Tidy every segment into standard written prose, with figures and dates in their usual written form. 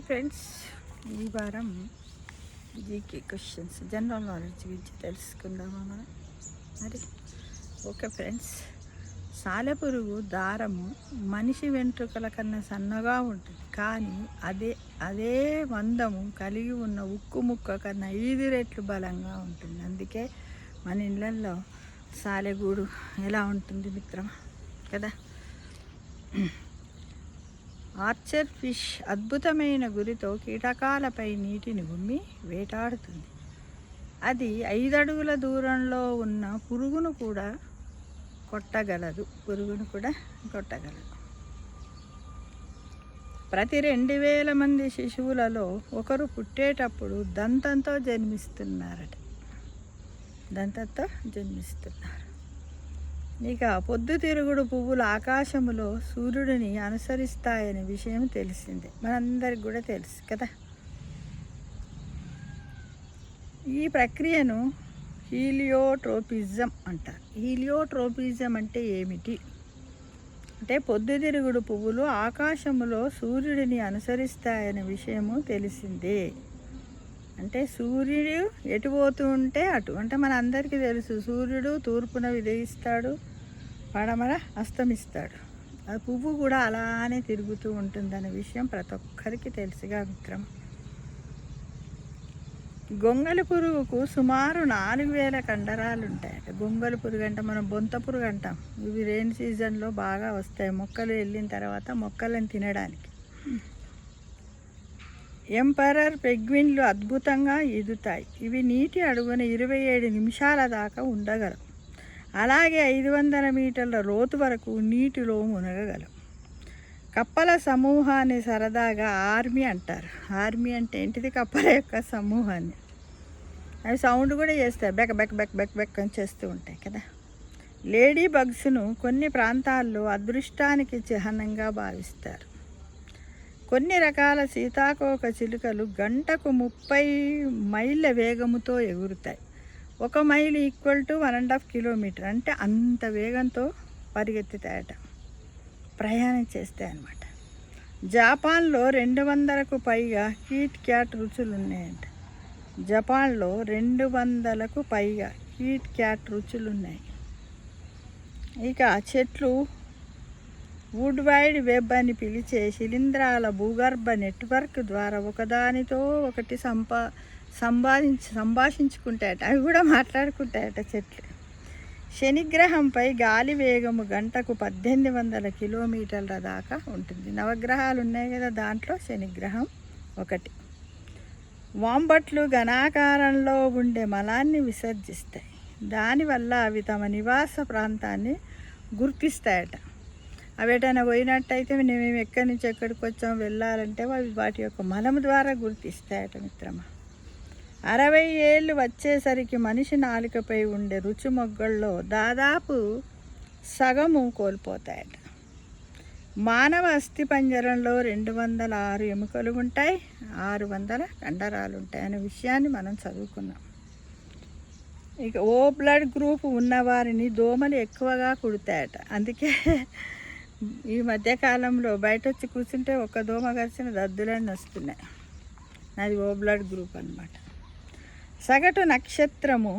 Hi friends, ఈ వారం GK questions general knowledge గురించి తెలుసుకుందామా మనం. మరి ఓకే ఫ్రెండ్స్, సాలెపురుగు దారము మనిషి వెంట్రుకల కన్నా సన్నగా ఉంటుంది, కానీ అదే మందము కలిగి ఉన్న ఉక్కు ముక్క కన్నా 5 రెట్లు బలంగా ఉంటుంది. అందుకే మన ఇళ్ళల్లో సాలెగూడు ఎలా ఉంటుంది మిత్రమా కదా. ఆర్చర్ ఫిష్ అద్భుతమైన గురితో కీటకాలపై నీటిని గుమ్మి వేటాడుతుంది. అది 5 అడుగుల దూరంలో ఉన్న పురుగును కూడా కొట్టగలదు. ప్రతి 2000 మంది శిశువులలో ఒకరు పుట్టేటప్పుడు దంతంతో జన్మిస్తున్నారు. ఇక పొద్దుతిరుగుడు పువ్వులు ఆకాశంలో సూర్యుడిని అనుసరిస్తాయనే విషయం తెలిసిందే, మనందరికి కూడా తెలుసు కదా. ఈ ప్రక్రియను హీలియోట్రోపిజం అంటారు. హీలియోట్రోపిజం అంటే ఏమిటి అంటే, పొద్దుతిరుగుడు పువ్వులు ఆకాశంలో సూర్యుడిని అనుసరిస్తాయనే విషయము తెలిసిందే. అంటే సూర్యుడు ఎటు పోతూ ఉంటే అటు, అంటే మన అందరికీ తెలుసు, సూర్యుడు తూర్పున ఉదయిస్తాడు, పడమర అస్తమిస్తాడు. ఆ పువ్వు కూడా అలానే తిరుగుతూ ఉంటుందనే విషయం ప్రతి ఒక్కరికి తెలుసుగా మిత్రం. గొంగలి పురుగుకు సుమారు 4000 కండరాలు ఉంటాయట. గొంగలి పురుగు అంటే మనం బొంత పురుగు అంటాం. ఇవి రెయిన్ సీజన్లో బాగా వస్తాయి, మొక్కలు వెళ్ళిన తర్వాత మొక్కలను తినడానికి. ఎంపరర్ పెంగ్విన్లు అద్భుతంగా ఈదుతాయి. ఇవి నీటి అడుగున 27 నిమిషాల దాకా ఉండగలవు. అలాగే 500 మీటర్ల లోతు వరకు నీటిలో మునగగలవు. కప్పల సమూహాన్ని సరదాగా ఆర్మీ అంటారు. ఆర్మీ అంటే ఏంటిది? కప్పల యొక్క సమూహాన్ని. అవి సౌండ్ కూడా చేస్తాయి, బెక్ బెక్ బెక్ బెక్ బెక్ అని చేస్తూ ఉంటాయి కదా. లేడీ బగ్స్ను కొన్ని ప్రాంతాల్లో అదృష్టానికి చిహ్నంగా భావిస్తారు. కొన్ని రకాల సీతాకోక చిలుకలు గంటకు 30 మైళ్ళ వేగముతో ఎగురుతాయి. 1 మైలు ఈక్వల్ టు 1.5 కిలోమీటర్, అంటే అంత వేగంతో పరిగెత్తుతాయట, ప్రయాణం చేస్తాయన్నమాట. జపాన్లో 200కు పైగా కిట్ క్యాట్ రుచులు ఉన్నాయంట. జపాన్లో 200కు పైగా కిట్ క్యాట్ రుచులు ఉన్నాయి. ఇక చెట్లు వుడ్ వైడ్ వెబ్ అని పిలిచే శిలీంధ్రాల భూగర్భ నెట్వర్క్ ద్వారా ఒకదానితో ఒకటి సంభాషించుకుంటాయట. అవి కూడా మాట్లాడుకుంటాయట చెట్లు. శనిగ్రహంపై గాలి వేగము గంటకు 1800 కిలోమీటర్ల దాకా ఉంటుంది. నవగ్రహాలు ఉన్నాయి కదా, దాంట్లో శనిగ్రహం ఒకటి. వాంబట్లు ఘనాకారంలో ఉండే మలాన్ని విసర్జిస్తాయి. దానివల్ల అవి తమ నివాస ప్రాంతాన్ని గుర్తిస్తాయట. అవి ఎటైనా పోయినట్టయితే మేము ఎక్కడి నుంచి ఎక్కడికి వచ్చాము వెళ్ళాలంటే అవి వాటి యొక్క మలము ద్వారా గుర్తిస్తాయట మిత్రమా. 60 ఏళ్ళు వచ్చేసరికి మనిషి నాలుకపై ఉండే రుచి మొగ్గల్లో దాదాపు సగము కోల్పోతాయట. మానవ అస్థిపంజరంలో 206 ఎముకలు ఉంటాయి, 600 కండరాలు ఉంటాయి అనే విషయాన్ని మనం చదువుకున్నాం. ఇక ఓ బ్లడ్ గ్రూప్ ఉన్నవారిని దోమలు ఎక్కువగా కుడతాయట. అందుకే ఈ మధ్యకాలంలో బయట వచ్చి కూర్చుంటే ఒక దోమ కరిచిన దద్దులన్నీ వస్తున్నాయి. అది ఓ బ్లడ్ గ్రూప్ అన్నమాట. సగటు నక్షత్రము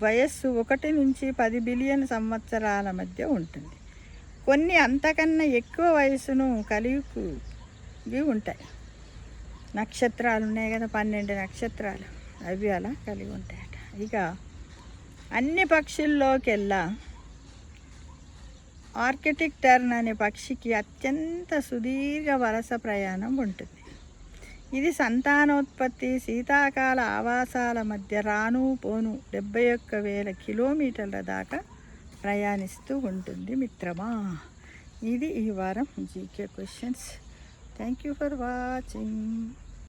వయస్సు 1 నుంచి 10 బిలియన్ సంవత్సరాల మధ్య ఉంటుంది. కొన్ని అంతకన్నా ఎక్కువ వయసును కలిగి ఉంటాయి. నక్షత్రాలు ఉన్నాయి కదా, 12 నక్షత్రాలు, అవి అలా కలిగి ఉంటాయట. ఇక అన్ని పక్షుల్లోకెల్లా ఆర్కిటిక్ టర్న్ అనే పక్షికి అత్యంత సుదీర్ఘ వలస ప్రయాణం ఉంటుంది. ఇది సంతానోత్పత్తి, శీతాకాల ఆవాసాల మధ్య రాను పోను 71,000 కిలోమీటర్ల దాకా ప్రయాణిస్తూ ఉంటుంది మిత్రమా. ఇది ఈ వారం GK questions. Thank you for watching.